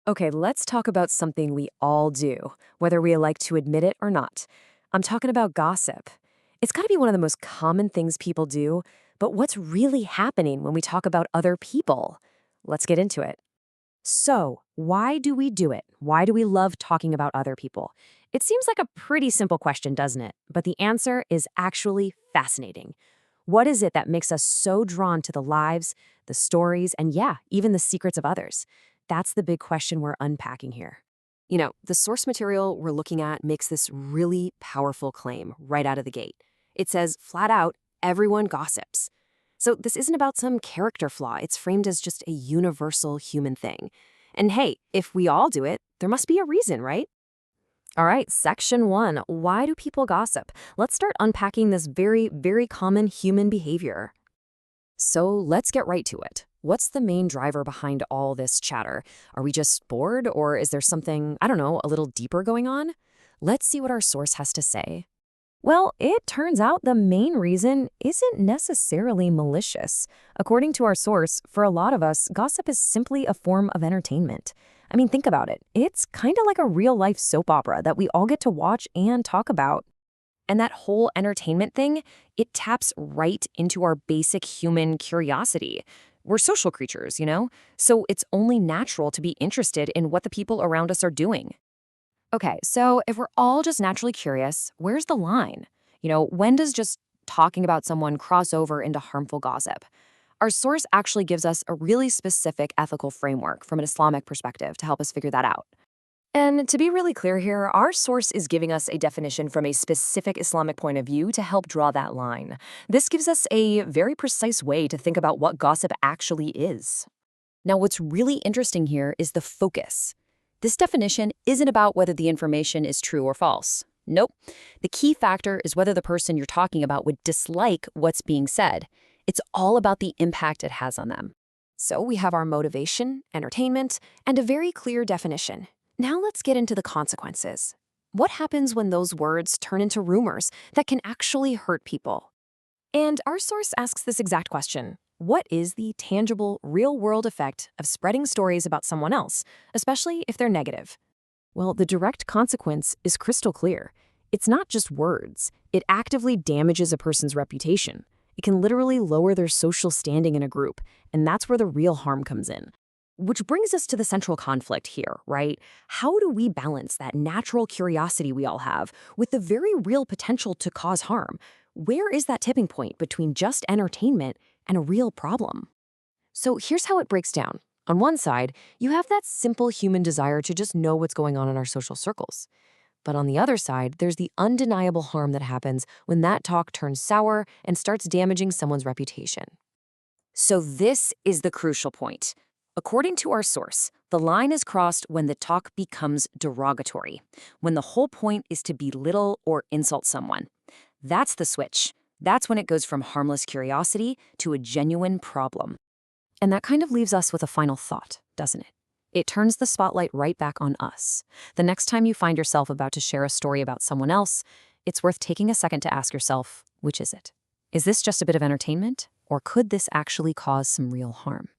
Okay, let's talk about something we all do, whether we like to admit it or not. I'm talking about gossip. It's got to be one of the most common things people do, but what's really happening when we talk about other people? Let's get into it. So, why do we do it? Why do we love talking about other people? It seems like a pretty simple question, doesn't it? But the answer is actually fascinating. What is it that makes us so drawn to the lives, the stories, and yeah, even the secrets of others? That's the big question we're unpacking here. The source material we're looking at makes this really powerful claim right out of the gate. It says flat out, everyone gossips. So this isn't about some character flaw, it's framed as just a universal human thing. And hey, if we all do it, there must be a reason, right? All right, section one, why do people gossip? Let's start unpacking this very, very common human behavior. So let's get right to it. What's the main driver behind all this chatter? Are we just bored, or is there something, I don't know, a little deeper going on? Let's see what our source has to say. Well, it turns out the main reason isn't necessarily malicious. According to our source, for a lot of us, gossip is simply a form of entertainment. I mean, think about it. It's kind of like a real-life soap opera that we all get to watch and talk about. And that whole entertainment thing, it taps right into our basic human curiosity. We're social creatures, So it's only natural to be interested in what the people around us are doing. Okay, so if we're all just naturally curious, where's the line? When does just talking about someone cross over into harmful gossip? Our source actually gives us a really specific ethical framework from an Islamic perspective to help us figure that out. And to be really clear here, our source is giving us a definition from a specific Islamic point of view to help draw that line. This gives us a very precise way to think about what gossip actually is. Now, what's really interesting here is the focus. This definition isn't about whether the information is true or false. Nope. The key factor is whether the person you're talking about would dislike what's being said. It's all about the impact it has on them. So we have our motivation, entertainment, and a very clear definition. Now let's get into the consequences. What happens when those words turn into rumors that can actually hurt people? And our source asks this exact question. What is the tangible, real-world effect of spreading stories about someone else, especially if they're negative? Well, the direct consequence is crystal clear. It's not just words. It actively damages a person's reputation. It can literally lower their social standing in a group, and that's where the real harm comes in. Which brings us to the central conflict here, right? How do we balance that natural curiosity we all have with the very real potential to cause harm? Where is that tipping point between just entertainment and a real problem? So here's how it breaks down. On one side, you have that simple human desire to just know what's going on in our social circles. But on the other side, there's the undeniable harm that happens when that talk turns sour and starts damaging someone's reputation. So this is the crucial point. According to our source, the line is crossed when the talk becomes derogatory, when the whole point is to belittle or insult someone. That's the switch. That's when it goes from harmless curiosity to a genuine problem. And that kind of leaves us with a final thought, doesn't it? It turns the spotlight right back on us. The next time you find yourself about to share a story about someone else, it's worth taking a second to ask yourself, which is it? Is this just a bit of entertainment, or could this actually cause some real harm?